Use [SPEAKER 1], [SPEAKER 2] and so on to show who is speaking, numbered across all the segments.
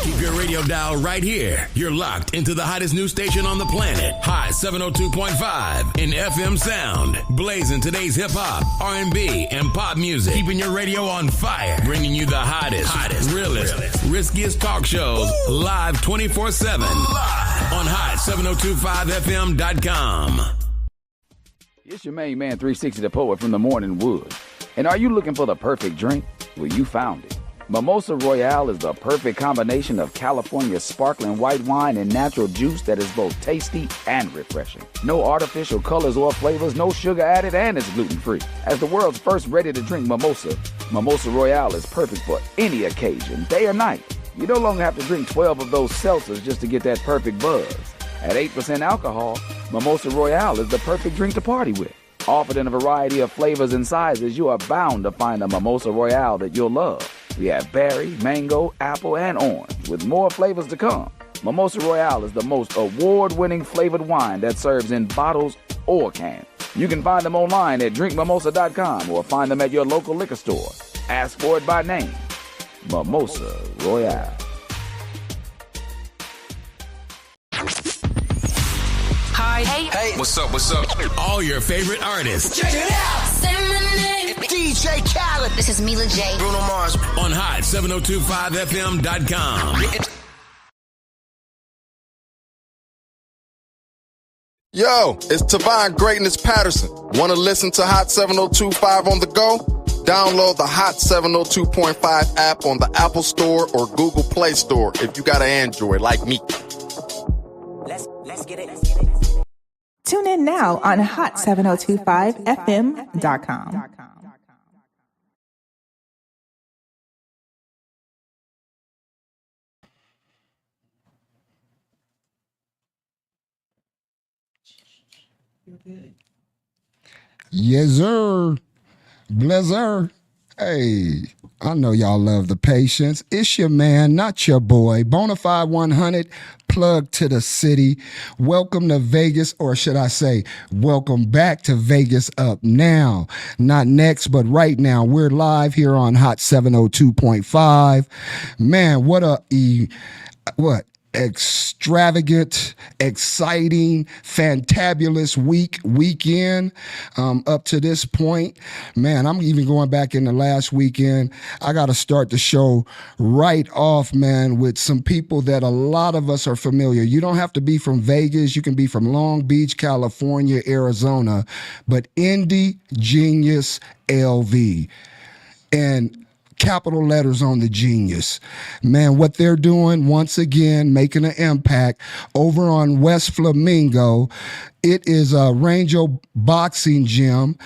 [SPEAKER 1] Keep your radio dial right here. You're locked into the hottest news station on the planet. Hot 702.5 in FM sound. Blazing today's hip-hop, R&B, and pop music. Keeping your radio on fire. Bringing you the hottest, realest, riskiest talk shows live 24/7 on hot7025fm.com.
[SPEAKER 2] It's your main man 360 the Poet from the Morning Wood. And are you looking for the perfect drink? Well, you found it. Mimosa Royale is the perfect combination of California sparkling white wine and natural juice that is both tasty and refreshing. No artificial colors or flavors, no sugar added, and it's gluten-free. As the world's first ready-to-drink mimosa, Mimosa Royale is perfect for any occasion, day or night. You no longer have to drink 12 of those seltzers just to get that perfect buzz. At 8% alcohol, Mimosa Royale is the perfect drink to party with. Offered in a variety of flavors and sizes, you are bound to find a Mimosa Royale that you'll love. We have berry, mango, apple, and orange, with more flavors to come. Mimosa Royale is the most award-winning flavored wine that serves in bottles or cans. You can find them online at drinkmimosa.com or find them at your local liquor store. Ask for it by name. Mimosa Royale.
[SPEAKER 3] Hi. Hey. What's up?
[SPEAKER 1] All your favorite artists.
[SPEAKER 3] Check it out. Say my name. DJ Khaled.
[SPEAKER 4] This is Mila J.
[SPEAKER 3] Bruno Mars.
[SPEAKER 1] On hot7025fm.com.
[SPEAKER 5] Yo, it's Tavon Greatness Patterson. Want to listen to Hot 7025 on the go? Download the Hot 702.5 app on the Apple Store or Google Play Store if you got an Android like me.
[SPEAKER 3] Let's get it.
[SPEAKER 6] Tune in now on hot7025fm.com.
[SPEAKER 7] Yes, sir. Blizzard. Hey, I know y'all love the patience. It's your man, not your boy. BONAFIED100, plug to the city. Welcome to Vegas, or should I say, welcome back to Vegas up now. Not next, but right now. We're live here on Hot 702.5. Man, what extravagant, exciting, fantabulous weekend up to this point. Man, I'm even going back in the last weekend. I got to start the show right off, man, with some people that a lot of us are familiar. You don't have to be from Vegas. You can be from Long Beach, California, Arizona, but Indie Genius LV. And capital letters on the genius. Man, what they're doing, once again, making an impact over on West Flamingo. It is a Rango boxing gym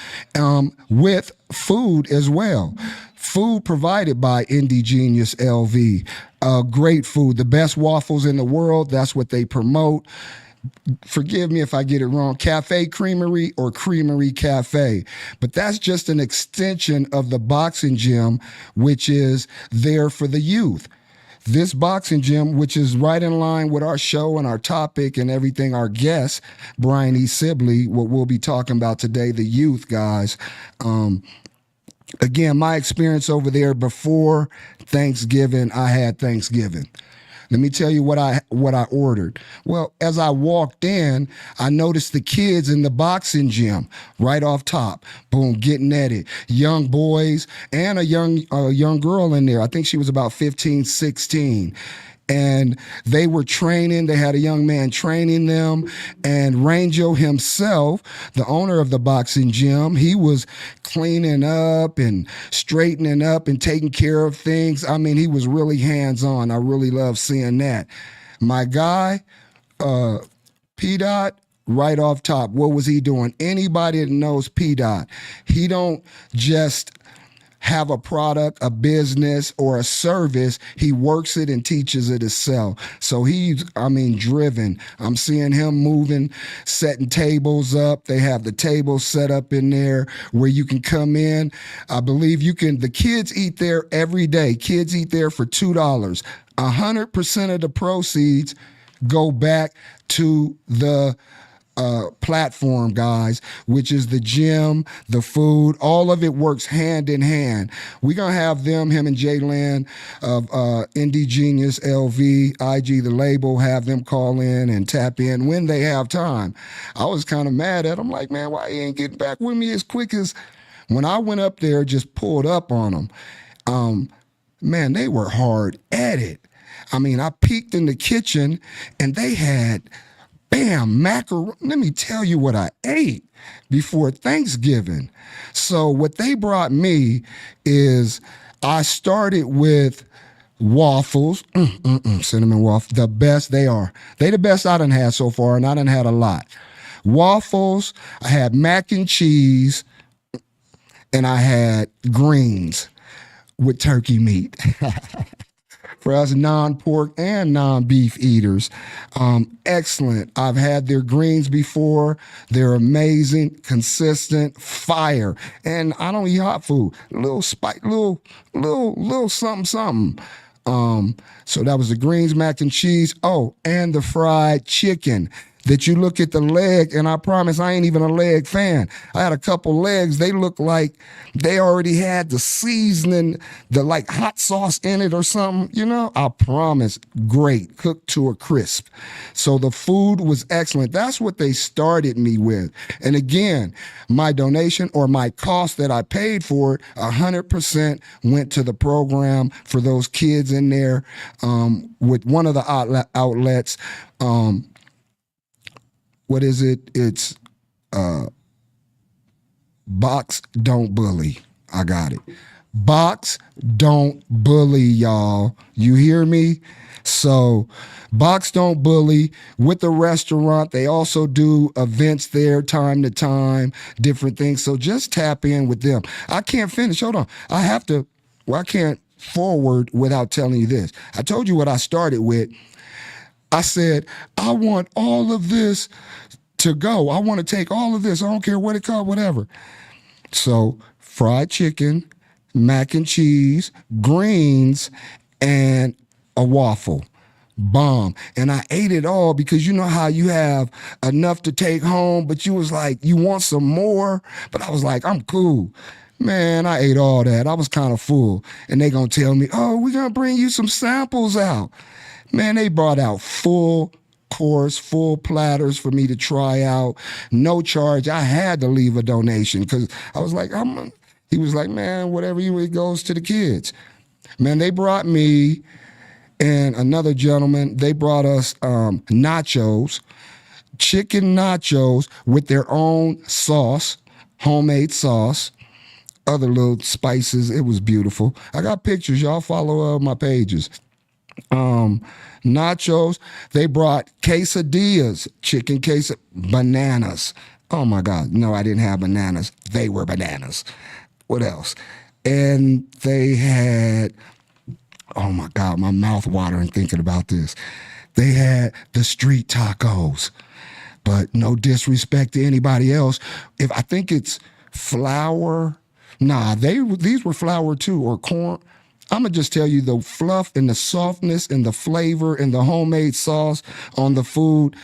[SPEAKER 7] with food as well. Food provided by Indie Genius LV. Great food. The best waffles in the world. That's what they promote. Forgive me if I get it wrong, Cafe Creamery or Creamery Cafe. But that's just an extension of the boxing gym, which is there for the youth. This boxing gym, which is right in line with our show and our topic and everything, our guest, Brian E. Sibley, what we'll be talking about today, the youth, guys. Again, my experience over there before Thanksgiving, I had Thanksgiving. Let me tell you what I ordered. Well, as I walked in, I noticed the kids in the boxing gym right off top. Boom, getting at it. Young boys and a young girl in there. I think she was about 15, 16. And they were training. They had a young man training them. And Rango himself, the owner of the boxing gym, he was cleaning up and straightening up and taking care of things. I mean, he was really hands-on. I really love seeing that. My guy, P-Dot, right off top, what was he doing? Anybody that knows P-Dot, he don't just have a product, a business, or a service. He works it and teaches it himself. So he's, driven. I'm seeing him moving, setting tables up. They have the tables set up in there where you can come in. I believe the kids eat there every day. Kids eat there for $2. 100% of the proceeds go back to the platform, guys, which is the gym, the food, all of it works hand in hand. We're going to have him and Jalen of Indie Genius LV, IG, the label, have them call in and tap in when they have time. I was kind of mad at them, like, man, why you ain't getting back with me as quick as when I went up there, just pulled up on them. Man, they were hard at it. I mean, I peeked in the kitchen and they had macaroni. Let me tell you what I ate before Thanksgiving. So what they brought me is I started with waffles, cinnamon waffles, the best they are. They the best I done had so far, and I done had a lot. Waffles, I had mac and cheese, and I had greens with turkey meat. For us non-pork and non-beef eaters. Excellent. I've had their greens before. They're amazing, consistent, fire. And I don't eat hot food. Little spice, little something. So that was the greens, mac and cheese. Oh, and the fried chicken. That you look at the leg, and I promise I ain't even a leg fan. I had a couple legs. They look like they already had the seasoning, the like hot sauce in it or something. You know, I promise, great, cooked to a crisp. So the food was excellent. That's what they started me with. And again, my donation or my cost that I paid for it, 100% went to the program for those kids in there with one of the outlets. What is it? It's Box Don't Bully. I got it. Box Don't Bully, y'all. You hear me? So Box Don't Bully with the restaurant. They also do events there time to time, different things. So just tap in with them. I can't finish. Hold on. I can't forward without telling you this. I told you what I started with. I said, I want all of this to go. I want to take all of this. I don't care what it costs, whatever. So fried chicken, mac and cheese, greens, and a waffle. Bomb. And I ate it all because you know how you have enough to take home, but you was like, you want some more? But I was like, I'm cool. Man, I ate all that. I was kind of full. And they gonna tell me, oh, we're gonna bring you some samples out. Man, they brought out full course, full platters for me to try out. No charge. I had to leave a donation because I was like, he was like, man, whatever it goes to the kids. Man, they brought me and another gentleman, they brought us nachos, chicken nachos with their own sauce, homemade sauce, other little spices. It was beautiful. I got pictures. Y'all follow my pages. Nachos. They brought quesadillas, chicken quesadillas, bananas. Oh my God. No, I didn't have bananas. They were bananas. What else? And they had, oh my God, my mouth watering thinking about this. They had the street tacos, but no disrespect to anybody else. If I think it's flour, these were flour too, or corn. I'm going to just tell you the fluff and the softness and the flavor and the homemade sauce on the food.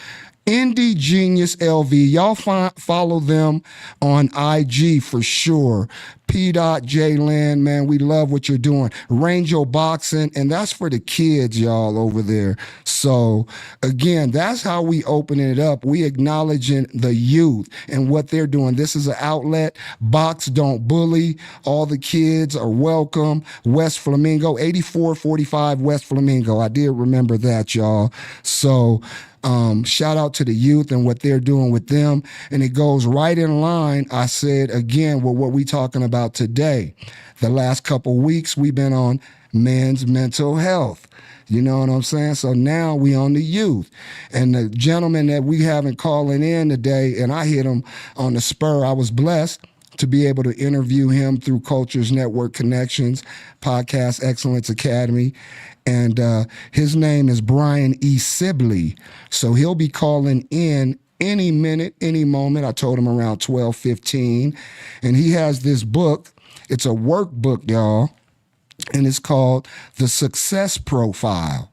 [SPEAKER 7] Indie Genius LV. Y'all follow them on IG for sure. P.J. man, we love what you're doing. Ranger Boxing, and that's for the kids, y'all, over there. So, again, that's how we open it up. We acknowledging the youth and what they're doing. This is an outlet. Box Don't Bully. All the kids are welcome. West Flamingo, 8445 West Flamingo. I did remember that, y'all. So, shout out to the youth and what they're doing with them. And it goes right in line, I said, again, with what we talking about today. The last couple weeks, we've been on men's mental health. You know what I'm saying? So now we on the youth. And the gentleman that we having calling in today, and I hit him on the spur, I was blessed to be able to interview him through Cultures Network Connections, Podcast Excellence Academy. And his name is Brian E. Sibley. So he'll be calling in any minute, any moment. I told him around 12:15. And he has this book. It's a workbook, y'all. And it's called The Success Profile.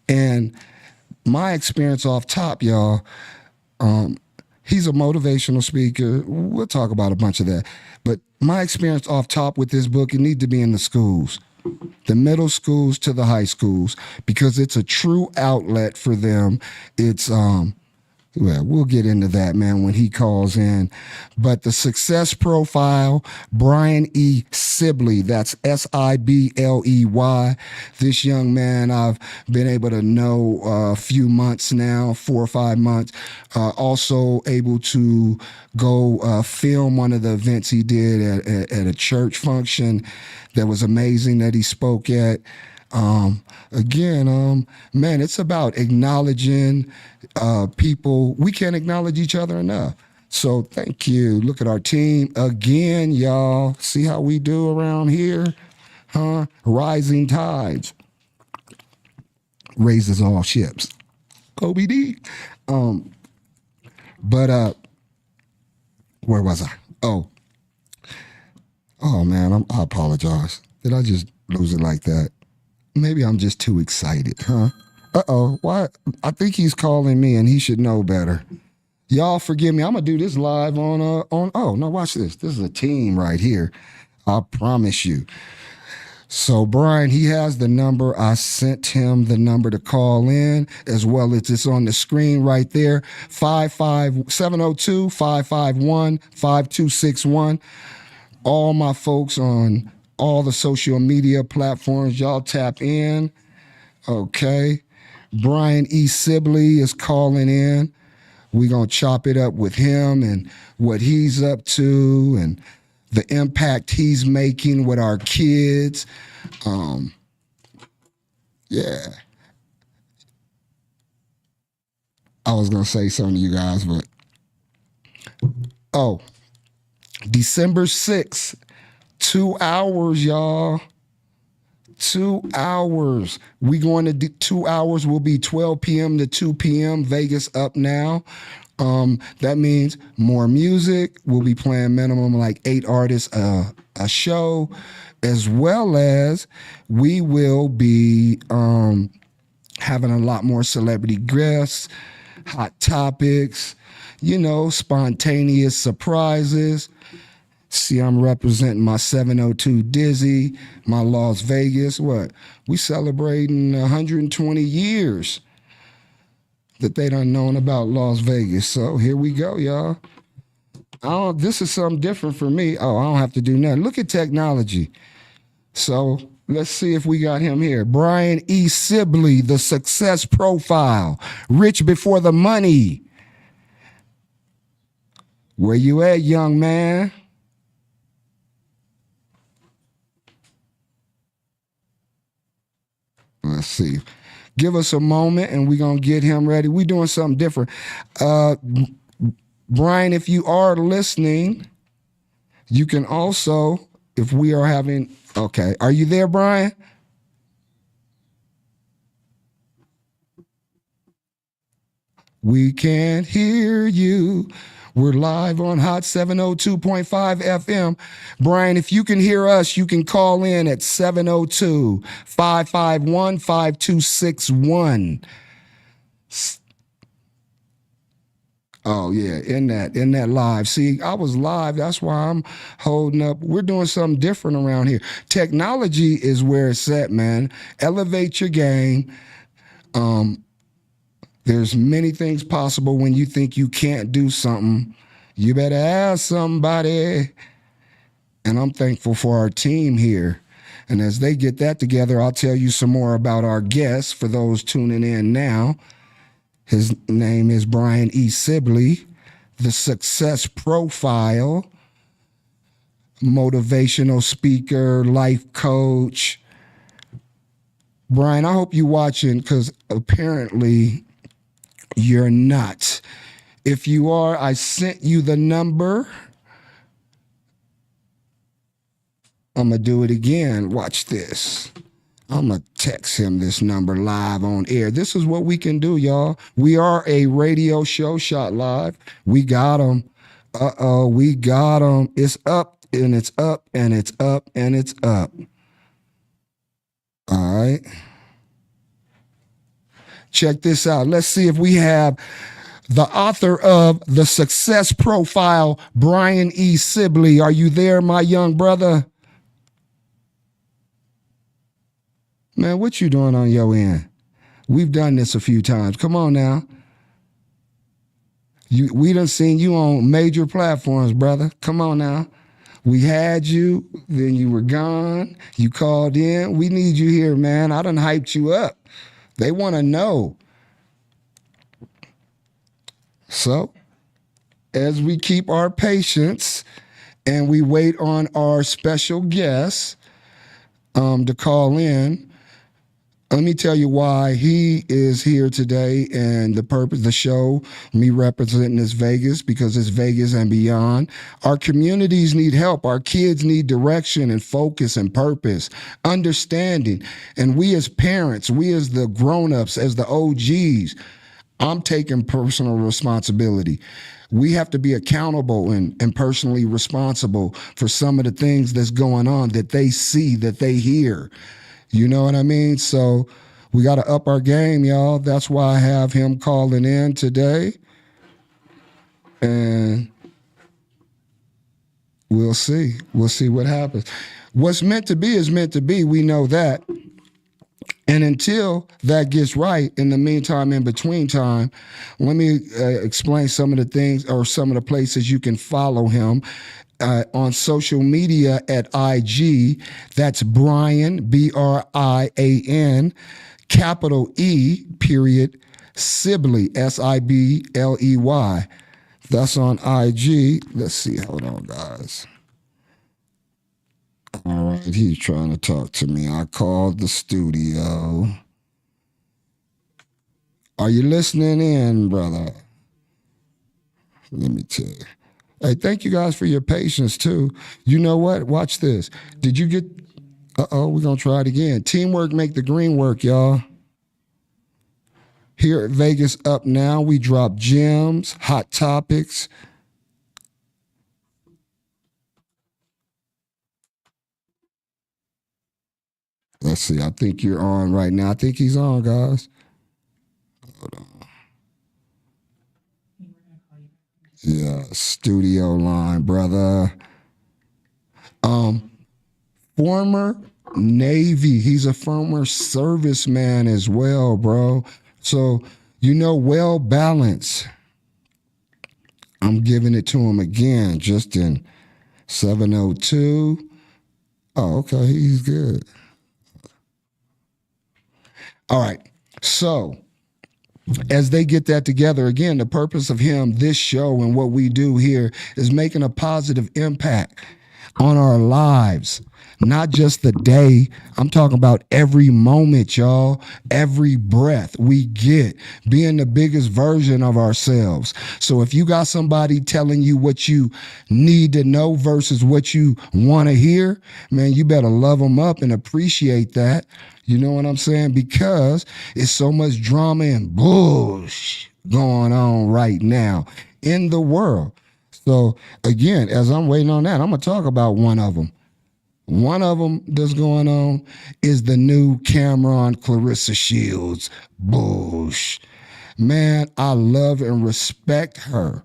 [SPEAKER 7] And my experience off top, y'all, He's a motivational speaker. We'll talk about a bunch of that. But my experience off top with this book, it needs to be in the schools, the middle schools to the high schools, because it's a true outlet for them. It's well, we'll get into that, man, when he calls in. But the success profile, Brian E. Sibley, that's Sibley. This young man I've been able to know a few months now, 4 or 5 months. Also able to go film one of the events he did at a church function that was amazing that he spoke at. Again, man, it's about acknowledging people. We can't acknowledge each other enough. So thank you. Look at our team again, y'all. See how we do around here? Huh? Rising tides raises all ships. Kobe D. But where was I? Oh man, I apologize. Did I just lose it like that? Maybe I'm just too excited, huh? Why? I think he's calling me and he should know better. Y'all forgive me. I'm going to do this live on, oh, no, watch this. This is a team right here. I promise you. So Brian, he has the number. I sent him the number to call in, as well as it's on the screen right there. 702-551-5261. All my folks on all the social media platforms, y'all tap in. Okay. Brian E. Sibley is calling in. We're going to chop it up with him and what he's up to and the impact he's making with our kids. Yeah. I was going to say something to you guys, but December 6th, 2 hours, y'all. 2 hours. We going to do 2 hours. Will be 12 p.m. to 2 p.m. Vegas up now. That means more music. We'll be playing minimum like 8 artists a show, as well as we will be having a lot more celebrity guests, hot topics, spontaneous surprises. See, I'm representing my 702 Dizzy, my Las Vegas. What? We celebrating 120 years that they done known about Las Vegas. So here we go, y'all. This is something different for me. I don't have to do nothing. Look at technology. So let's see if we got him here. Brian E. Sibley, the success profile. Rich before the money. Where you at, young man? Let's see. Give us a moment and we're going to get him ready. We're doing something different. Brian, if you are listening, you can also, if we are having, okay. Are you there, Brian? We can't hear you. We're live on Hot 702.5 FM. Brian, if you can hear us, you can call in at 702-551-5261. Oh, yeah, in that live. See, I was live. That's why I'm holding up. We're doing something different around here. Technology is where it's at, man. Elevate your game. There's many things possible when you think you can't do something. You better ask somebody. And I'm thankful for our team here. And as they get that together, I'll tell you some more about our guest for those tuning in now. His name is Brian E. Sibley, the success profile, motivational speaker, life coach. Brian, I hope you're watching because apparently you're not. If you are, I sent you the number. I'm going to do it again. Watch this. I'm going to text him this number live on air. This is what we can do, y'all. We are a radio show shot live. We got him. We got him. It's up and it's up and it's up and it's up. All right. Check this out. Let's see if we have the author of The Success Profile, Brian E. Sibley. Are you there, my young brother? Man, what you doing on your end? We've done this a few times. Come on now. We done seen you on major platforms, brother. Come on now. We had you, then you were gone. You called in. We need you here, man. I done hyped you up. They want to know. So, as we keep our patience and we wait on our special guest to call in, let me tell you why he is here today and the purpose, the show, me representing this Vegas, because it's Vegas and beyond. Our communities need help. Our kids need direction and focus and purpose, understanding. And we as parents, we as the grown-ups, as the OGs, I'm taking personal responsibility. We have to be accountable and personally responsible for some of the things that's going on that they see, that they hear. You know what I mean? So we got to up our game, y'all. That's why I have him calling in today. And we'll see. We'll see what happens. What's meant to be is meant to be. We know that. And until that gets right, in the meantime, in between time, let me explain some of the things or some of the places you can follow him. On social media at IG, that's Brian, Brian, capital E, period, Sibley, Sibley. That's on IG. Let's see, hold on, guys. All right, he's trying to talk to me. I called the studio. Are you listening in, brother? Let me tell you. Hey, thank you guys for your patience, too. You know what? Watch this. Did you get... Uh-oh, we're going to try it again. Teamwork make the green work, y'all. Here at Vegas Up Now, we drop gems, hot topics. Let's see. I think you're on right now. I think he's on, guys. Hold on. Yeah, studio line, brother. Former Navy. He's a former serviceman as well, bro. So, well balanced. I'm giving it to him again, just in 702. Oh, okay, he's good. All right, so as they get that together, again, the purpose of him, this show, and what we do here is making a positive impact on our lives. Not just the day. I'm talking about every moment, y'all. Every breath we get, being the biggest version of ourselves. So if you got somebody telling you what you need to know versus what you want to hear, man, you better love them up and appreciate that. You know what I'm saying? Because it's so much drama and bullshit going on right now in the world. So again, as I'm waiting on that, I'm going to talk about one of them. One of them that's going on is the new Cameron Clarissa Shields bullshit. Man, I love and respect her.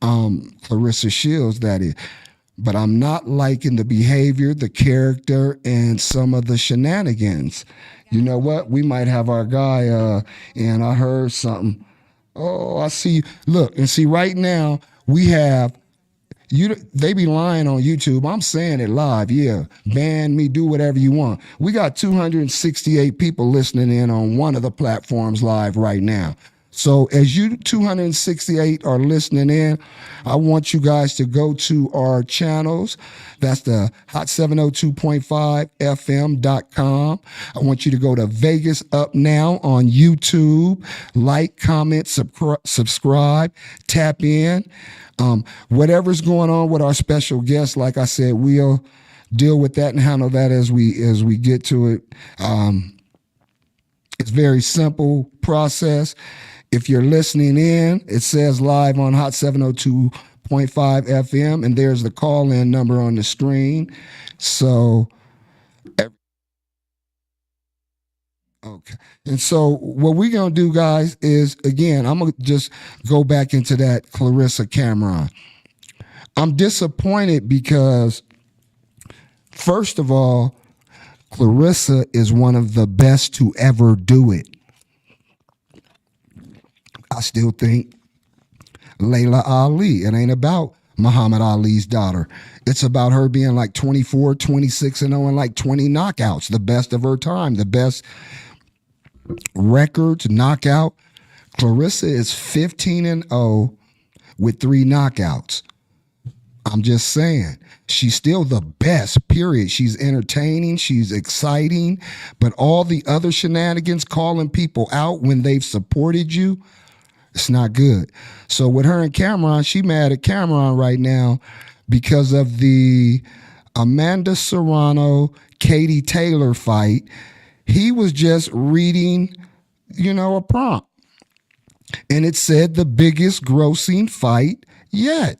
[SPEAKER 7] Clarissa Shields, that is. But I'm not liking the behavior, the character, and some of the shenanigans. You know what? We might have our guy, and I heard something. Oh, I see. Look, and see right now, we have, they be lying on YouTube. I'm saying it live. Yeah, ban me, do whatever you want. We got 268 people listening in on one of the platforms live right now. So as you 268 are listening in, I want you guys to go to our channels. That's the hot702.5fm.com. I want you to go to Vegas Up Now on YouTube. Like, comment, subscribe, tap in. Whatever's going on with our special guests, like I said, we'll deal with that and handle that as we get to it. It's a very simple process. If you're listening in, it says live on Hot 702.5 FM, and there's the call-in number on the screen. So, okay. Okay. And so what we're going to do, guys, is, again, I'm going to just go back into that Clarissa Cameron. I'm disappointed because, first of all, Clarissa is one of the best to ever do it. I still think Layla Ali, it ain't about Muhammad Ali's daughter. It's about her being like 24, 26 and 0 and like 20 knockouts, the best of her time, the best records, knockout. Clarissa is 15 and 0 with 3 knockouts. I'm just saying, she's still the best, period. She's entertaining, she's exciting, but all the other shenanigans, calling people out when they've supported you, it's not good. So with her and Cameron, she mad at Cameron right now because of the Amanda Serrano, Katie Taylor fight. He was just reading, a prompt. And it said the biggest grossing fight yet.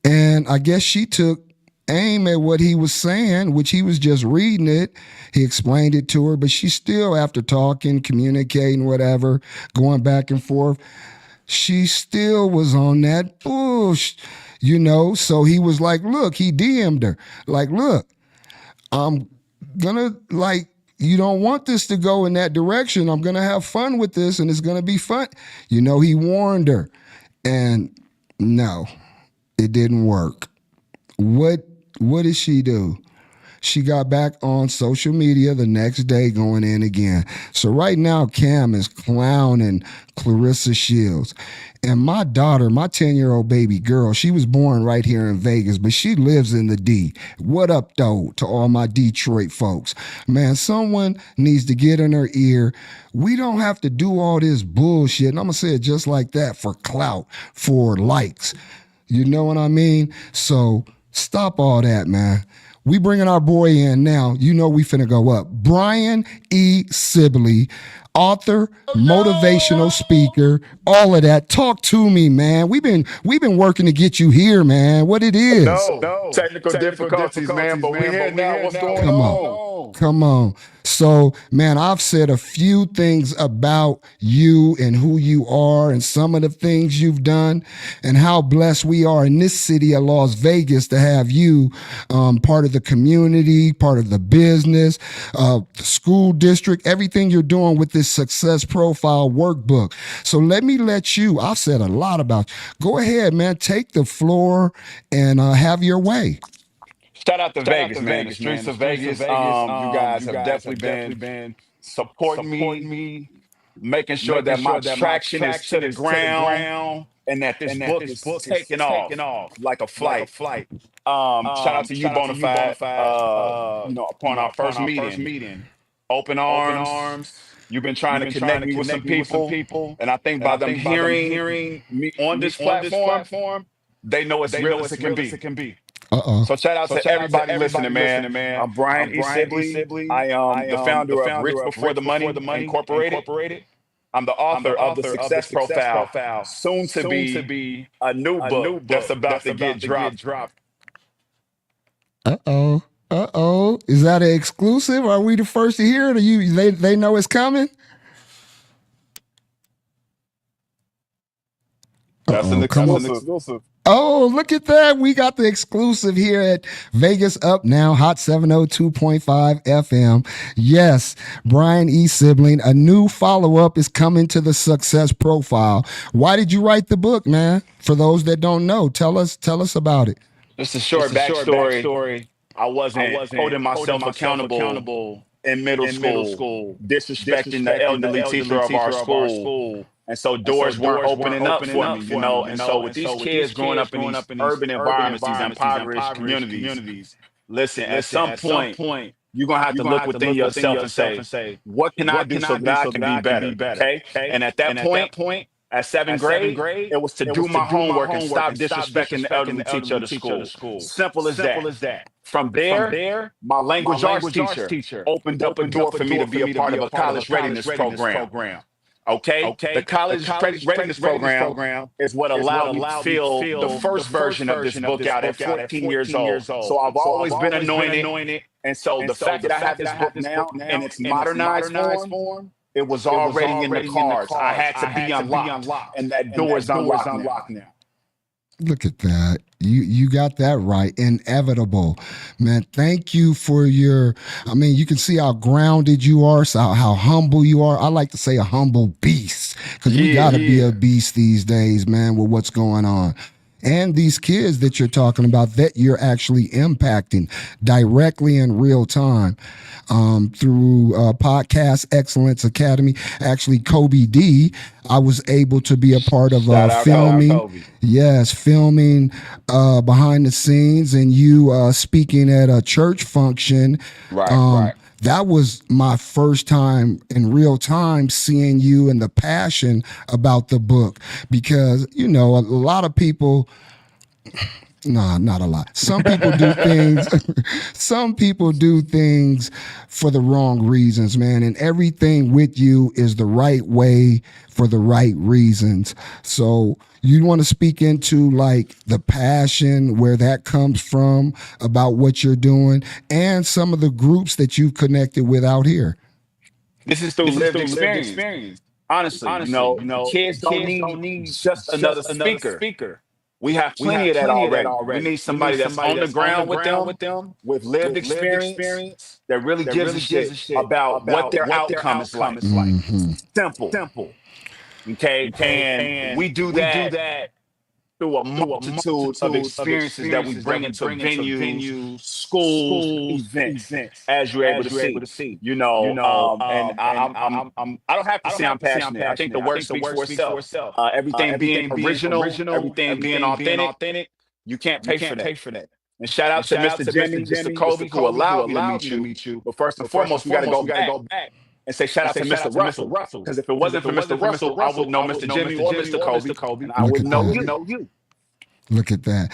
[SPEAKER 7] And I guess she took aim at what he was saying, which he was just reading it. He explained it to her, but she still, after talking, communicating, whatever, going back and forth, she still was on that bush, So he was like, look, he DM'd her. Like, look, I'm gonna, you don't want this to go in that direction. I'm gonna have fun with this and it's gonna be fun. He warned her. And no, it didn't work. What did she do? She got back on social media the next day going in again. So right now, Cam is clowning Clarissa Shields. And my daughter, my 10-year-old baby girl, she was born right here in Vegas, but she lives in the D. What up, though, to all my Detroit folks? Man, someone needs to get in her ear. We don't have to do all this bullshit. And I'm going to say it just like that, for clout, for likes. You know what I mean? So stop all that, man. We bringing our boy in now. We finna go up. Brian E. Sibley, author, motivational speaker, all of that. Talk to me, man. We've been working to get you here, man. What it is?
[SPEAKER 4] No. Technical difficulties, man. But we're here now. What's going on?
[SPEAKER 7] Come on. So, man, I've said a few things about you and who you are and some of the things you've done and how blessed we are in this city of Las Vegas to have you part of the community, part of the business, the school district, everything you're doing with this success profile workbook. So I've said a lot about you. Go ahead, man. Take the floor and have your way.
[SPEAKER 4] Shout out to Vegas, man. The streets of Vegas. You guys have definitely been supporting me, making sure that my traction is to the ground and that this book is taking off like a flight. Shout out to you, Bonafide. Upon our first meeting, open arms. You've been trying to connect me with some people, and I think by them hearing me on this platform, they know it's real as it can be. So shout out to everybody listening, man. I'm Brian E. Sibley. I am the founder of Rich Before the Money Incorporated. I'm the author of the Success Profile, soon to be a new book that's about to get dropped.
[SPEAKER 7] Is that an exclusive? Are we the first to hear it? They know it's coming?
[SPEAKER 4] That's an exclusive.
[SPEAKER 7] Oh, look at that. We got the exclusive here at Vegas Up Now, Hot 702.5 FM. Yes, Brian E. Sibling, a new follow-up is coming to the Success Profile. Why did you write the book, man? For those that don't know, tell us about it.
[SPEAKER 4] Just a short backstory. I wasn't holding myself accountable in middle school, disrespecting the elderly teacher of our school. And so doors weren't opening up for me, And so with these kids growing up in these urban environments, these impoverished communities, listen, at some point, you're going to have to look within yourself and say, what can I do so that I can be better? Okay? And at that point, at seventh grade, it was to do my homework and stop disrespecting the elderly teacher of the school. Simple as that. From there, my language arts teacher opened up a door for me to be a part of a college readiness program. Okay? The college readiness program is what allowed me to feel the first version of this book out at 14 years old. So I've always been anointed. And so the fact that I have this book now in its modernized form, it was already in the cards. I had to be unlocked, and that door is unlocked now.
[SPEAKER 7] Look at that. You got that right. Inevitable. Man, thank you for you can see how grounded you are, so how humble you are. I like to say a humble beast, because we got to be a beast these days, man, with what's going on. And these kids that you're talking about that you're actually impacting directly in real time through Podcast Excellence Academy. Actually, Kobe D, I was able to be a part of filming. Yes, filming behind the scenes, and you speaking at a church function.
[SPEAKER 4] Right.
[SPEAKER 7] That was my first time in real time seeing you and the passion about the book, because, a lot of people, not a lot. Some people do things, for the wrong reasons, man. And everything with you is the right way for the right reasons. So you want to speak into like the passion, where that comes from about what you're doing, and some of the groups that you've connected with out here.
[SPEAKER 4] This is through lived experience. Honestly, kids don't need just another speaker. We have plenty of that already. We need somebody that's on the ground with them, with lived experience, that really gives a shit about what their outcome is like. Simple. Okay? And we do that through a multitude of experiences that we bring into venues, schools, events, as you're able to see. And I don't have to say I'm passionate. I think the word speaks for itself. Everything being original, everything being authentic, you can't pay for that. And shout out to Mr. Jimmy, Mr. Kobe, who allowed me to meet you. But first and foremost, we got to go back and say shout out to Mr. Russell. Because if it wasn't for Mr. Russell, I wouldn't know Mr. Jimmy or Mr. Kobe, and I wouldn't know you.
[SPEAKER 7] Look at that.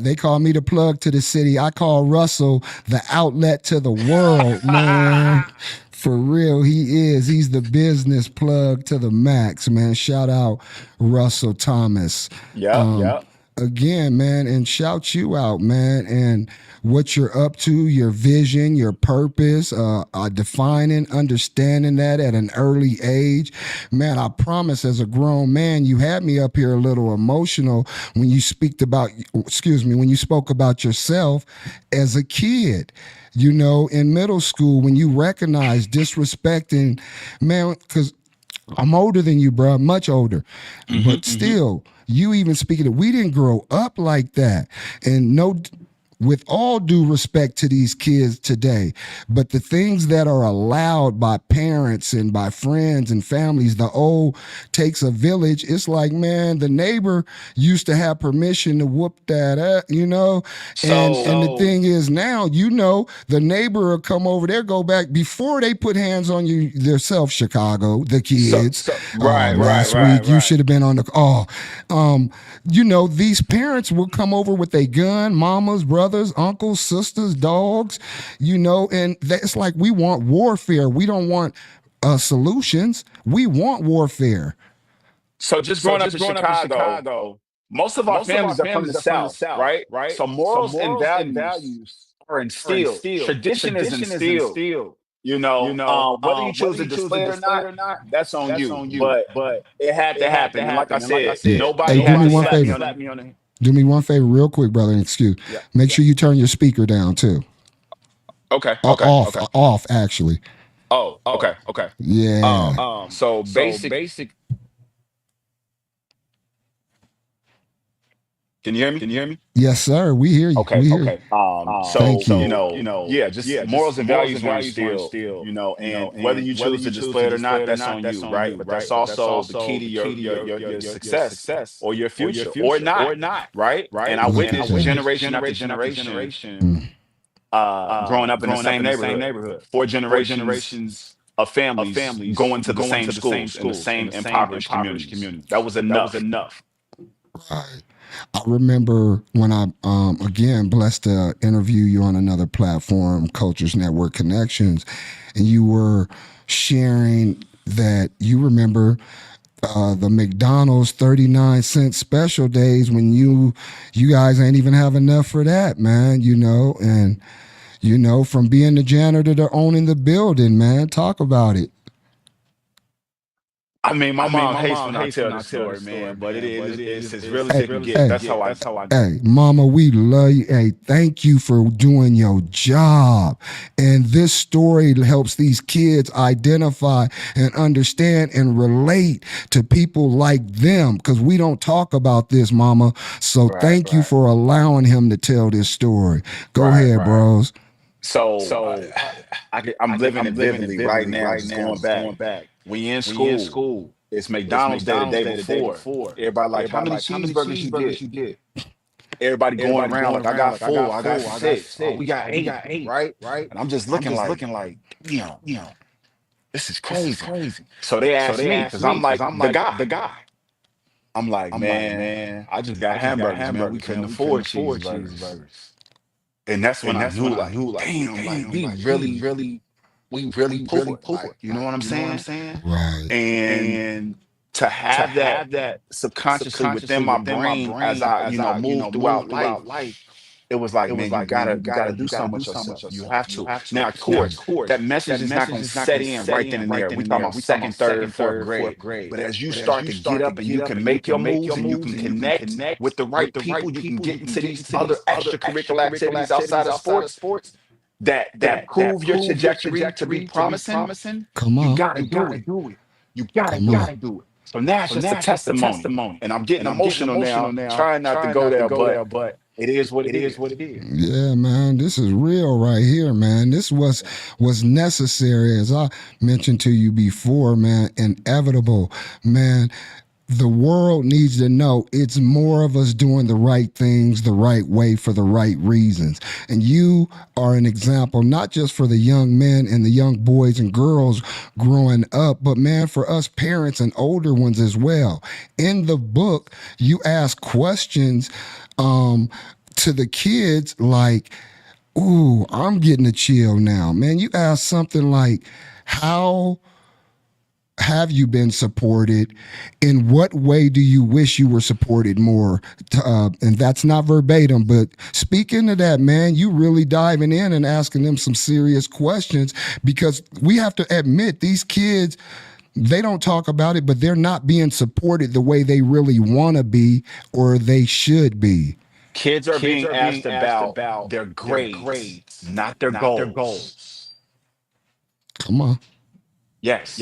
[SPEAKER 7] They call me the plug to the city. I call Russell the outlet to the world, man. For real, he is. He's the business plug to the max, man. Shout out Russell Thomas.
[SPEAKER 4] Yeah.
[SPEAKER 7] Again, man, and shout you out, man, and what you're up to, your vision, your purpose, defining, understanding that at an early age. Man, I promise, as a grown man, you had me up here a little emotional when you spoke about yourself as a kid. In middle school, when you recognize disrespecting, man, because I'm older than you, bro, much older, but still, you even speaking of, we didn't grow up like that. And with all due respect to these kids today, but the things that are allowed by parents and by friends and families, the old takes a village. It's like, man, the neighbor used to have permission to whoop that up, and the thing is now, the neighbor will come over there, go back before they put hands on you themselves, Chicago, the kids. Last week, you should have been on the, these parents will come over with a gun, mamas, brothers, uncles, sisters, dogs, and it's like we want warfare. We don't want solutions. We want warfare.
[SPEAKER 4] So just growing up in Chicago, most of our families are from the South, right? So morals and values are instilled. Tradition is instilled. Whether you choose to display it or not, that's on you. But it had to happen. And like I said, nobody had to slap me on the head.
[SPEAKER 7] Do me one favor real quick, brother, and make sure you turn your speaker down too.
[SPEAKER 4] Okay.
[SPEAKER 7] Off, actually.
[SPEAKER 4] Oh, okay.
[SPEAKER 7] Yeah.
[SPEAKER 4] So basic. Can you hear me?
[SPEAKER 7] Yes, sir. We hear you.
[SPEAKER 4] Okay.
[SPEAKER 7] Thank you.
[SPEAKER 4] Just morals and values were instilled, and whether you choose to display it or not, that's on you, right? But that's also the key to your success or your future or not, right? And I witnessed generation after generation growing up in the same neighborhood. 4 generations of families going to the same schools in the same impoverished communities. That was enough.
[SPEAKER 7] Right. I remember when I, again, blessed to interview you on another platform, Cultures Network Connections, and you were sharing that you remember the McDonald's 39-cent special days when you guys ain't even have enough for that, man, and You know, from being the janitor to owning the building, man. Talk about it.
[SPEAKER 4] I mean, my mom hates when I tell the story, man, but it's as real as it can get.
[SPEAKER 7] Hey,
[SPEAKER 4] That's how I.
[SPEAKER 7] Hey, Mama, we love you. Hey, thank you for doing your job. And this story helps these kids identify and understand and relate to people like them, because we don't talk about this, Mama. So thank you for allowing him to tell this story. Go ahead, bros.
[SPEAKER 4] So I'm living it vividly right now. Just going back. We in school. It's McDonald's Day the day before. Everybody like, how many cheeseburgers you get? Everybody going around like, I got 4, I got 6, oh, we got 8, right? And I'm just looking like, this is crazy. So they asked me, because I'm like the guy. I'm like, man, I just got hamburgers, man. We couldn't afford cheeseburgers. And that's when I knew, like, damn, like, we really poor. Like, you know what I'm saying?
[SPEAKER 7] Right.
[SPEAKER 4] And to have that subconsciously within my brain as I move throughout life, it was like, man, you gotta do something with yourself. You have to. Now, of course, that message is not going to set in right then and there. We talking about second, third, fourth grade. But as you start to get up and you can make your moves and you can connect with the right people, you can get into these other extracurricular activities outside of sports that prove your trajectory to be promising.
[SPEAKER 7] Come on.
[SPEAKER 4] You gotta do it. You gotta do it. So now it's just a testimony. And I'm getting emotional now, trying not to go there, but it is what it is.
[SPEAKER 7] Yeah, man, this is real right here, man. This was necessary, as I mentioned to you before, man, inevitable, man. The world needs to know it's more of us doing the right things the right way for the right reasons. And you are an example, not just for the young men and the young boys and girls growing up, but man, for us parents and older ones as well. In the book, you ask questions to the kids like, ooh, I'm getting a chill now. Man, you ask something like, how have you been supported? In what way do you wish you were supported more? And that's not verbatim, but speaking to that, man, you really diving in and asking them some serious questions, because we have to admit these kids, they don't talk about it, but they're not being supported the way they really want to be or they should be.
[SPEAKER 4] Kids are being asked about their grades, not their goals.
[SPEAKER 7] Come on.
[SPEAKER 4] Yes.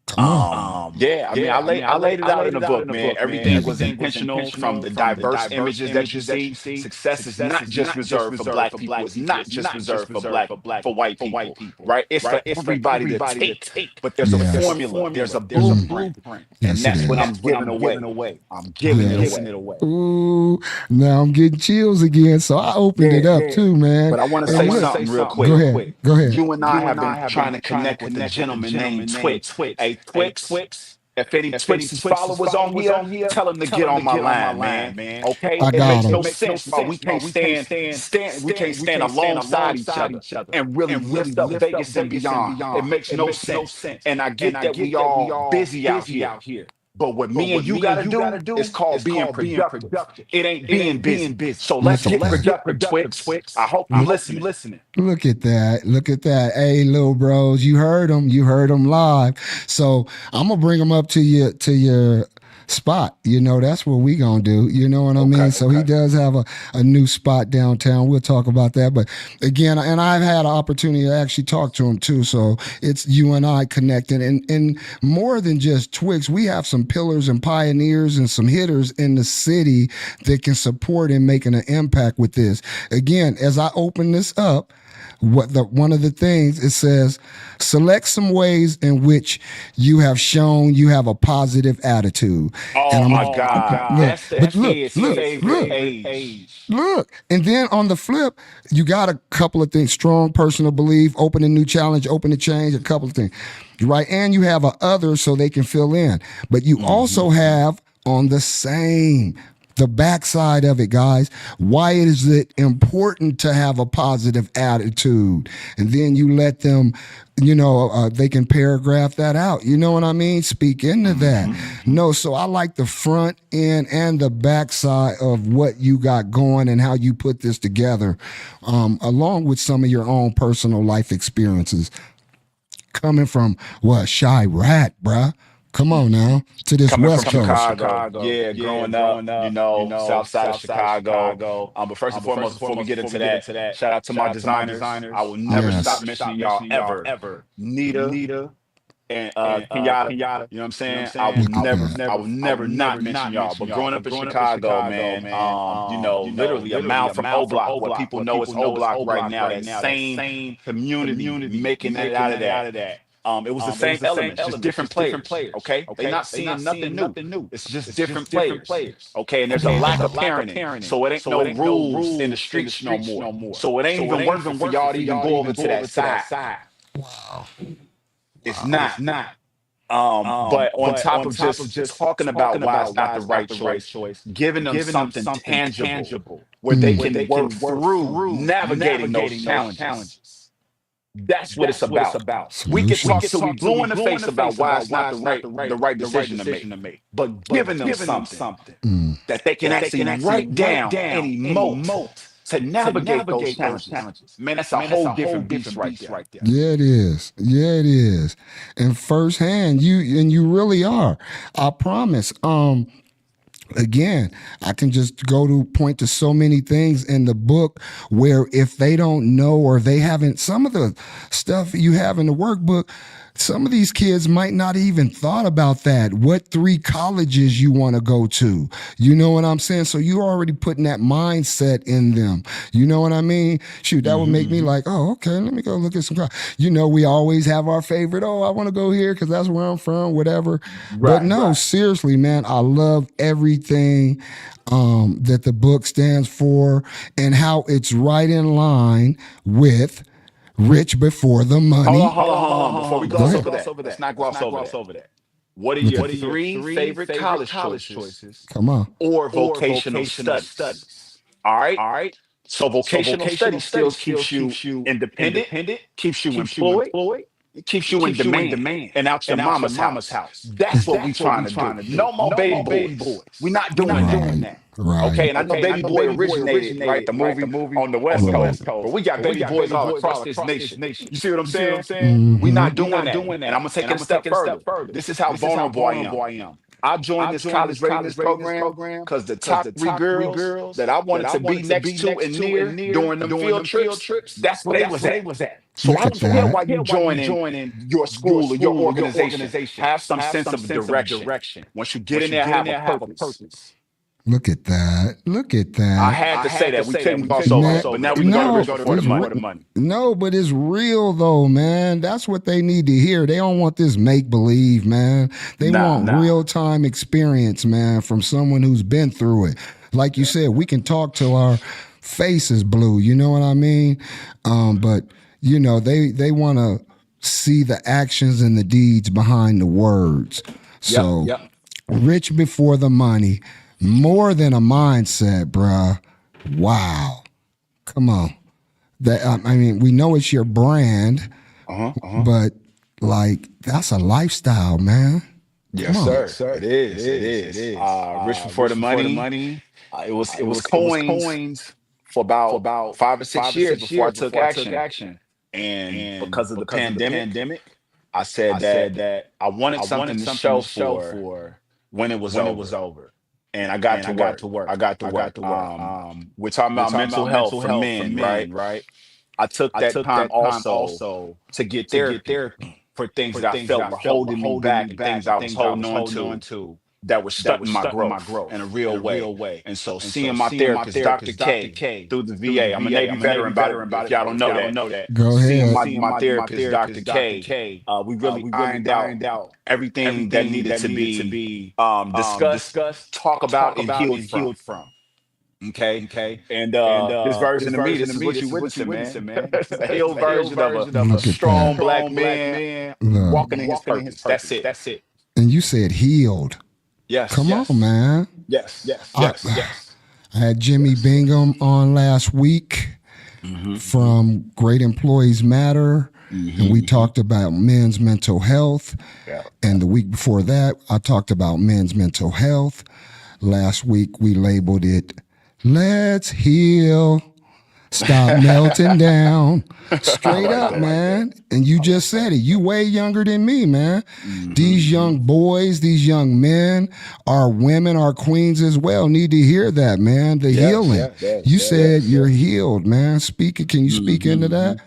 [SPEAKER 7] Come on.
[SPEAKER 4] Yeah, I mean, I laid it out in the book, man. Everything was intentional, from the diverse images that you see. Success is not just reserved for black people. It's not just reserved for white people, right? It's for everybody to take. But there's a formula, there's a blueprint, and that's what I'm giving away. I'm giving it away.
[SPEAKER 7] Ooh, now I'm getting chills again. So I opened it up too, man.
[SPEAKER 4] But I want to say something real quick.
[SPEAKER 7] Go ahead.
[SPEAKER 4] You and I have been trying to connect with a gentleman named Twix. Hey, Twix. If any Twix's followers on here, tell them to get on my line, man. Okay?
[SPEAKER 7] I
[SPEAKER 4] It
[SPEAKER 7] got
[SPEAKER 4] makes
[SPEAKER 7] 'em.
[SPEAKER 4] no sense why we can't stand alongside each other and really lift up Vegas and beyond. It makes no sense. And I get that we all busy out here. But what me and you gotta do is called being productive. It ain't being busy. So let's get productive, Twix. I hope you listening.
[SPEAKER 7] Look at that. Hey, little bros, you heard them live. So I'm gonna bring them up to your spot. You know, that's what we gonna do. You know what I mean? So he does have a new spot downtown. We'll talk about that. But again, and I've had an opportunity to actually talk to him too. So it's you and I connected. And more than just Twix, we have some pillars and pioneers and some hitters in the city that can support and making an impact with this. Again, as I open this up, one of the things it says, select some ways in which you have shown you have a positive attitude.
[SPEAKER 4] Oh my God. That's his favorite age.
[SPEAKER 7] Look, and then on the flip, you got a couple of things: strong personal belief, open a new challenge, open to change, a couple of things, right? And you have a other so they can fill in. But you also have on the same the backside of it, guys. Why is it important to have a positive attitude? And then you let them, they can paragraph that out. You know what I mean? Speak into that. No, so I like the front end and the backside of what you got going and how you put this together, along with some of your own personal life experiences. Coming from Shy Rat, bruh. Come on now, to this
[SPEAKER 4] Coming
[SPEAKER 7] West
[SPEAKER 4] from
[SPEAKER 7] Coast.
[SPEAKER 4] Chicago, growing up, south side of Chicago. But first and foremost, before we get into that, shout out to my designers. I will never
[SPEAKER 7] Yes.
[SPEAKER 4] stop mentioning y'all ever. Nita and Kenyatta, you know what I'm saying? I will never not mention y'all. But growing up in Chicago, man, literally a mile from O Block, what people know is O Block right now, that same community making it out of that. It was the same elements, just different players. Okay, they not seeing nothing new. It's just different players. Okay, and there's a lack of parenting, so it ain't no rules in the streets no more. So it ain't even worth it for y'all to even go over to that side.
[SPEAKER 7] Wow.
[SPEAKER 4] It's not. But on top of just talking about why it's not the right choice, giving them something tangible where they can work through navigating those challenges. That's what it's about. We can talk till we blue in the face about why it's not the right decision to make, but giving them something that they can actually write down and emote to navigate those challenges. Man, that's a whole different beast right there.
[SPEAKER 7] Yeah, it is. Yeah, it is. And firsthand, you really are. I promise. Again, I can just point to so many things in the book where if they don't know or they haven't, some of the stuff you have in the workbook, some of these kids might not even thought about that. What 3 colleges you want to go to. You know what I'm saying? So you're already putting that mindset in them. You know what I mean? Shoot, that would make me like, oh, okay, let me go look at some. We always have our favorite. Oh, I want to go here because that's where I'm from, whatever. But no, seriously, man, I love everything that the book stands for and how it's right in line with Rich Before the Money.
[SPEAKER 4] Hold on. Before we gloss over that, let's not gloss over that. What are your 3 favorite college choices?
[SPEAKER 7] Come on.
[SPEAKER 4] Or vocational studies? All right. So vocational studies still keeps you independent, keeps you employed, it keeps you in demand and out your mama's house. That's what we trying to do. No more baby boys. We're not doing that.
[SPEAKER 7] Right.
[SPEAKER 4] Okay, and I know Baby Boy originated, right, the movie on the West Coast, but we got Baby Boys all across this nation. You see what I'm saying?
[SPEAKER 7] Mm-hmm.
[SPEAKER 4] We're not doing that. And I'm going to take it a step further. This is how vulnerable I am. I joined this college readiness program because the top 3 girls that I wanted to be next to and near during the field trips, that's where they was at. So I don't care why you're joining your school or your organization. Have some sense of direction. Once you get in there, have a purpose.
[SPEAKER 7] Look at that.
[SPEAKER 4] I had to say that. We couldn't gloss over it. But now we can go to the money.
[SPEAKER 7] No, but it's real though, man. That's what they need to hear. They don't want this make-believe, man. They want real-time experience, man, from someone who's been through it. Like you said, we can talk till our face is blue. You know what I mean? But, they want to see the actions and the deeds behind the words. So, Rich Before the Money. More than a mindset, bruh. Wow. Come on. We know it's your brand, but that's a lifestyle, man.
[SPEAKER 4] Yes, sir. It is. Rich Before the Money. It was coins for about 5 or 6 years before I took action. And because of the pandemic, I said that I wanted something to show for when it was over. And I got to work. We're talking about mental health for men, right? I took that time also to get therapy for things that I felt were holding me back and things I was holding on to that were stuck in my growth in a real way. And so seeing my therapist, Dr. K, through the VA, I'm a Navy veteran, if y'all don't know that.
[SPEAKER 7] Go ahead.
[SPEAKER 4] Seeing my therapist, Dr. K, we really ironed out everything that needed to be discussed, talk about, and healed from. Okay. And this version of me, this is what you're witnessing, man. It's a healed version of a strong black man walking in his purpose. That's it.
[SPEAKER 7] And you said healed.
[SPEAKER 4] Yes,
[SPEAKER 7] Come on,
[SPEAKER 4] yes,
[SPEAKER 7] man.
[SPEAKER 4] yes, yes,
[SPEAKER 7] I,
[SPEAKER 4] yes, yes,
[SPEAKER 7] I had Jimmy
[SPEAKER 4] yes.
[SPEAKER 7] Bingham on last week from Great Employees Matter, and we talked about men's mental health.
[SPEAKER 4] Yeah.
[SPEAKER 7] And the week before that, I talked about men's mental health. Last week, we labeled it Let's Heal. Stop melting down.
[SPEAKER 4] I
[SPEAKER 7] Straight
[SPEAKER 4] like
[SPEAKER 7] up,
[SPEAKER 4] that.
[SPEAKER 7] man. And you just said it. You way younger than me, man. These young boys, these young men, our women, our queens as well need to hear that, man. The healing. You said you're healed, man. Can you speak into that?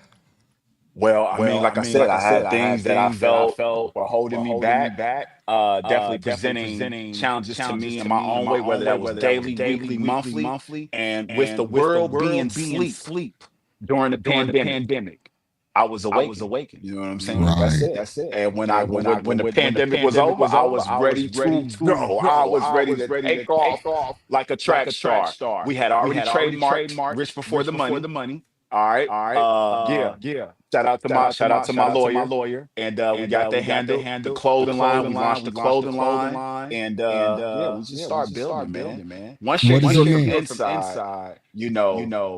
[SPEAKER 4] Well, I mean, like I said, I had things that I felt were holding me back. Definitely presenting challenges to me in my own way, whether that was daily, weekly, monthly, and with the world being asleep during the pandemic, I was awakened. You know what I'm saying? That's
[SPEAKER 7] Right.
[SPEAKER 4] it. And when the pandemic was over, I was ready to go. I was ready to take off like a track star. We had already trademarked "Rich Before the Money." All right. Yeah. Shout out to my lawyer. And we got the handle, the clothing line. We launched the clothing line. And yeah, we just started building, man. Once you're
[SPEAKER 7] What does it
[SPEAKER 4] healed from
[SPEAKER 7] mean?
[SPEAKER 4] inside,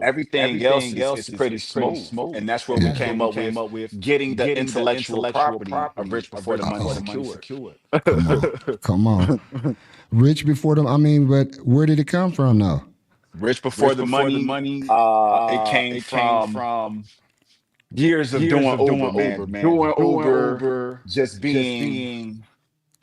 [SPEAKER 4] everything else is pretty smooth. And that's where we came up with getting the intellectual property of Rich Before the Money secured.
[SPEAKER 7] Come on. Come on. Rich before them. I mean, but where did it come from, though?
[SPEAKER 4] Rich Before the Money, it came from years of doing Uber, man. Doing Uber, just being,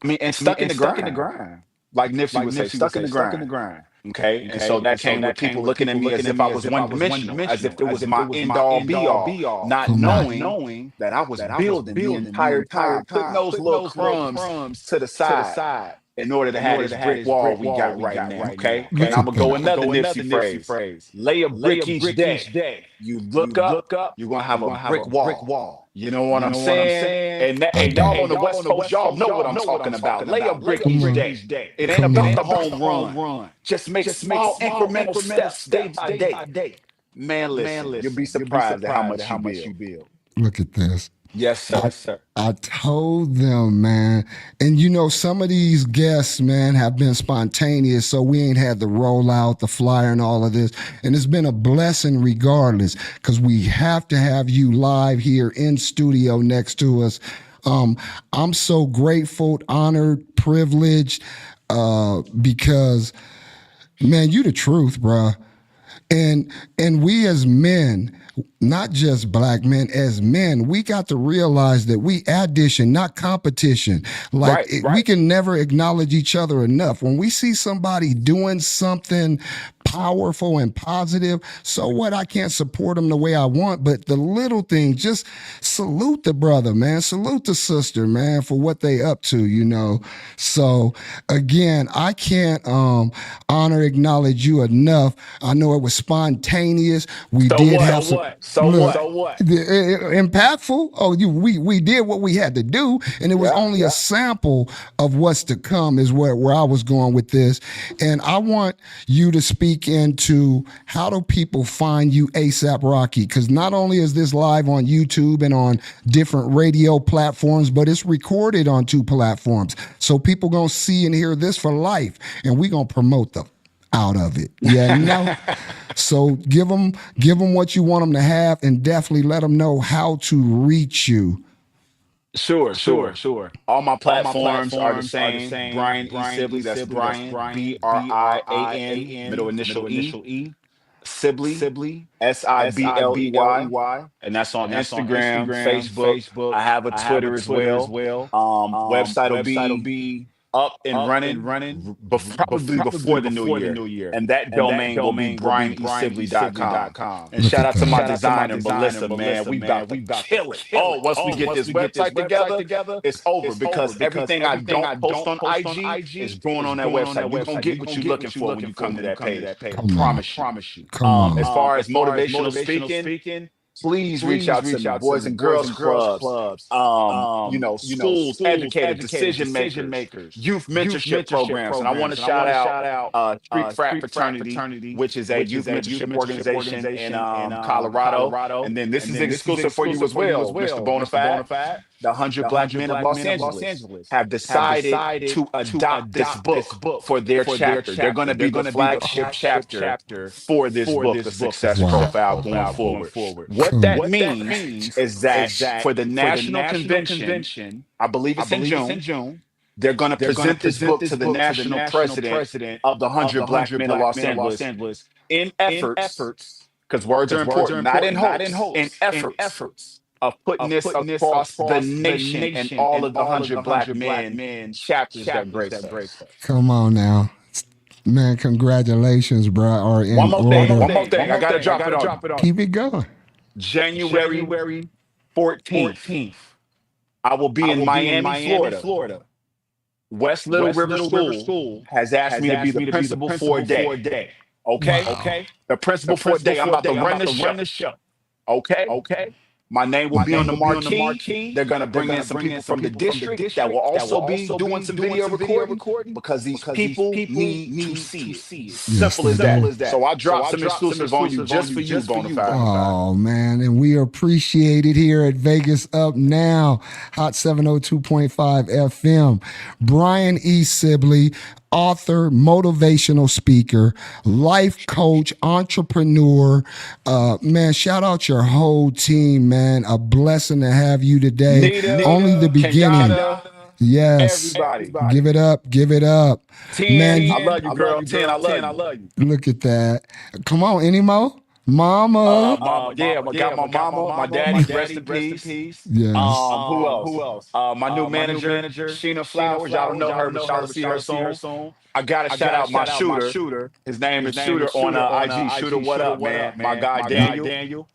[SPEAKER 4] I mean, and stuck in the grind. Like Nipsey would say, stuck in the grind. Okay. And so that came with people looking at me as if I was one dimensional, as if it was my end all be all, not knowing that I was building the entire time, putting those little crumbs to the side in order to have this brick wall we got right now. Okay. And I'm going to go another Nipsey phrase. Lay a brick each day. You look up, you're going to have a brick wall. You know what I'm saying? And y'all on the West Coast, y'all know what I'm talking about. Lay a brick each day. It ain't about the home run. Just make small incremental steps day by day. Man, listen, you'll be surprised at how much you build.
[SPEAKER 7] Look at this.
[SPEAKER 4] Yes, sir.
[SPEAKER 7] I told them, man. And some of these guests, man, have been spontaneous, so we ain't had the rollout, the flyer, and all of this. And it's been a blessing regardless, because we have to have you live here in studio next to us. I'm so grateful, honored, privileged, because, man, you the truth, bruh. And we as men, not just black men, as men, we got to realize that we addition, not competition. Like we can never acknowledge each other enough. When we see somebody doing something powerful and positive, so what? I can't support them the way I want, but the little things, just salute the brother, man. Salute the sister, man, for what they up to, So again, I can't acknowledge you enough. I know it was spontaneous. We did have some.
[SPEAKER 4] So what?
[SPEAKER 7] Impactful. Oh, we did what we had to do, and it was only a sample of what's to come. Is where I was going with this, and I want you to speak into how do people find you, ASAP Rocky? Because not only is this live on YouTube and on different radio platforms, but it's recorded on 2 platforms, so people gonna see and hear this for life, and we gonna promote them out of it. So give them what you want them to have, and definitely let them know how to reach you.
[SPEAKER 4] Sure. All my platforms are the same. Brian E. Sibley. That's Brian, BRIAN, middle initial E. Sibley, SIBLEY. And that's on Instagram, Facebook. I have a Twitter as well. Website will be up and running probably before the new year. And that domain will be BrianESibley.com. And shout out to my designer, Melissa, man. We about to kill it. Oh, once we get this website together, it's over, because everything I don't post on IG is going on that website. You're going to get what you're looking for when you come to that page. I promise you. As far as motivational speaking, please reach out to me. Boys and Girls Clubs, schools, educated decision makers, youth mentorship programs. And I want to shout out Street Frat Fraternity, which is a youth mentorship organization in Colorado. And then this is exclusive for you as well, Mr. Bonafide. the 100 Black Men of Los Angeles have decided to adopt this book for their chapter. They're going to be the flagship chapter for this book, The Success Profile, going forward. What that means is that for the national convention, I believe it's in June, they're going to present this book to the national president of the 100 Black Men of Los Angeles in efforts, because words are important, not in hopes, in efforts of putting this across the nation and all of the 100 Black men chapters that grace us.
[SPEAKER 7] Come on now. Man, congratulations, bro. Or in
[SPEAKER 4] One more
[SPEAKER 7] order.
[SPEAKER 4] thing. I got to drop it on.
[SPEAKER 7] Keep it going.
[SPEAKER 4] January 14th, I will be in Miami, Florida. West Little River School has asked me to be the principal for a day. Okay? The principal for a day. I'm about to run the show. Okay? My name will be on the marquee. They're going to bring in some people from the district that will also be doing some video recording because these people need to see it. Simple as that. So I dropped some exclusive on you just for you, Bonafide.
[SPEAKER 7] Oh, man. And we appreciate it here at Vegas Up Now, Hot 702.5 FM. Brian E. Sibley, author, motivational speaker, life coach, entrepreneur. Man, shout out your whole team, man. A blessing to have you today.
[SPEAKER 4] Nita,
[SPEAKER 7] only the beginning.
[SPEAKER 4] Kenyatta,
[SPEAKER 7] Yes.
[SPEAKER 4] everybody.
[SPEAKER 7] Give it up. Give it up. Man,
[SPEAKER 4] I love you, girl. 10, I love you.
[SPEAKER 7] look at that. Come on, any more? Mama.
[SPEAKER 4] I got my mama, my daddy, rest in peace.
[SPEAKER 7] Yes.
[SPEAKER 4] Who else? My new manager, Sheena Flowers. Y'all don't know her, but y'all see her soon. I gotta shout out my shooter. His name is Shooter on IG. Shooter, what up, man? My guy Daniel.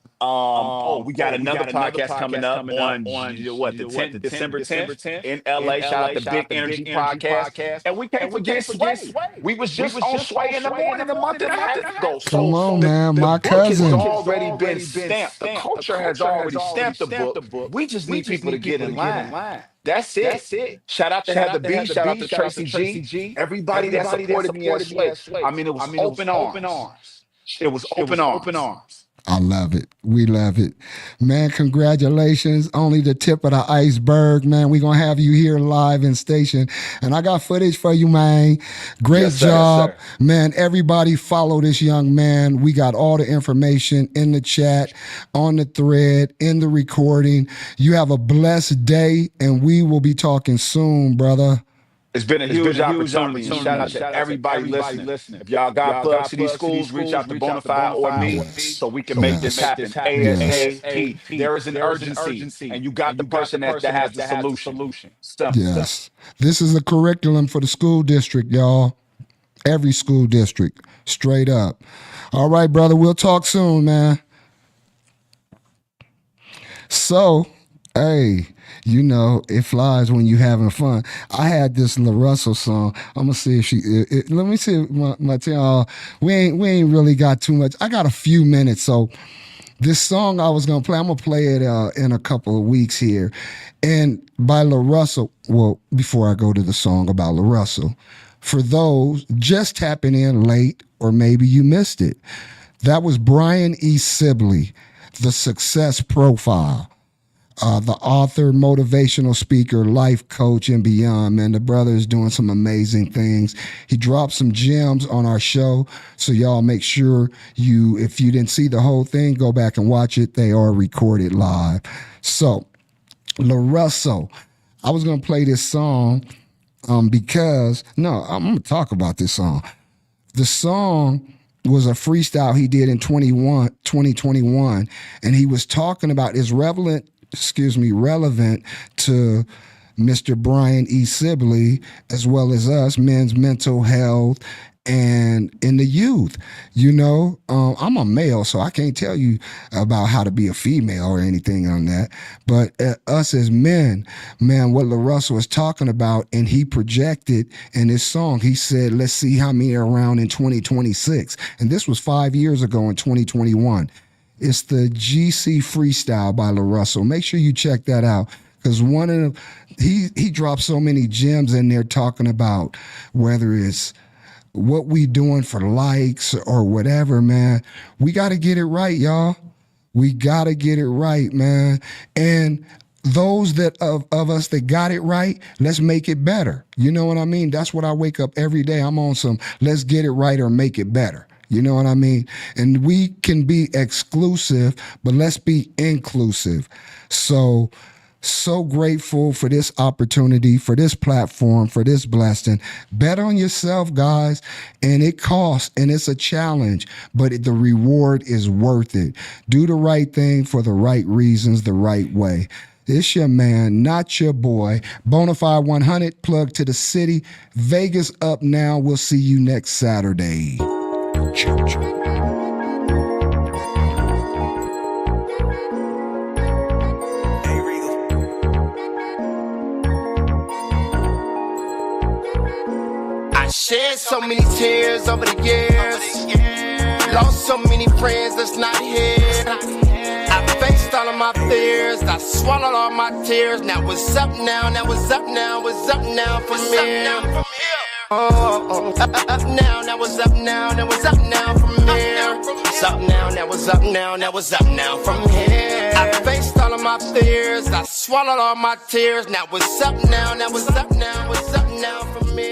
[SPEAKER 4] We got another podcast coming up on the 10th, December 10th in LA. Shout out to Big Energy Podcast. And we can't forget Sway. We was just on Sway in the morning a month and a half ago.
[SPEAKER 7] Come on, man. My
[SPEAKER 4] The book has
[SPEAKER 7] cousin.
[SPEAKER 4] already been stamped. The culture has already stamped the book. We just need people to get in line. That's it. Shout out to Heather B. Shout out to Tracy G. Everybody that supported me at Sway. I mean, it was open arms. It was open arms.
[SPEAKER 7] I love it. We love it. Man, congratulations. Only the tip of the iceberg, man. We're going to have you here live in station. And I got footage for you, man. Great job.
[SPEAKER 4] Yes,
[SPEAKER 7] Man, everybody follow this young man. We got all the information in the chat, on the thread, in the recording. You have a blessed day, and we will be talking soon, brother.
[SPEAKER 4] It's been a huge opportunity. Shout out to everybody listening. If y'all got plugs to these schools, reach out to Bonafide or me so we can make this happen ASAP. There is an urgency, and you got the person that has the solution.
[SPEAKER 7] Yes. This is a curriculum for the school district, y'all. Every school district, straight up. All right, brother. We'll talk soon, man. So, hey, you know, it flies when you having fun. I had this La Russell song. I'm gonna see if she. Let me see if my team. We ain't really got too much. I got a few minutes, so this song I was gonna play. I'm gonna play it in a couple of weeks here, and by La Russell. Well, before I go to the song about La Russell, for those just tapping in late or maybe you missed it, that was Brian E. Sibley, The Success Profile. The author, motivational speaker, life coach, and beyond, man. The brother is doing some amazing things. He dropped some gems on our show, so y'all make sure if you didn't see the whole thing, go back and watch it. They are recorded live. So, La Russell, I was going to play this song because, no, I'm going to talk about this song. The song was a freestyle he did in 2021, and he was talking about his relevant to Mr. Brian E. Sibley, as well as us, men's mental health and in the youth. You know, I'm a male, so I can't tell you about how to be a female or anything on that. But us as men, man, what La Russell was talking about, and he projected in his song, he said, let's see how many are around in 2026. And this was 5 years ago in 2021. It's the GC Freestyle by La Russell. Make sure you check that out, because he dropped so many gems in there talking about whether it's what we doing for likes or whatever, man. We got to get it right, y'all. We got to get it right, man. And those that of us that got it right, let's make it better. You know what I mean? That's what I wake up every day. I'm on some let's get it right or make it better. You know what I mean? And we can be exclusive, but let's be inclusive. So grateful for this opportunity, for this platform, for this blessing. Bet on yourself, guys. And it costs, and it's a challenge, but the reward is worth it. Do the right thing for the right reasons, the right way. It's your man, not your boy. Bonafide 100, plug to the city. Vegas up now. We'll see you next Saturday.
[SPEAKER 8] I shared so many tears over the years. Lost so many friends that's not here. I faced all of my fears. I swallowed all my tears. Now what's up now? Now what's up now? What's up now from here? Oh, up now, now what's up now? Now what's up now from here? What's up now? Now what's up now? Now what's up now from here? I faced all of my fears. I swallowed all my tears. Now what's up now? Now what's up now? What's up now from here?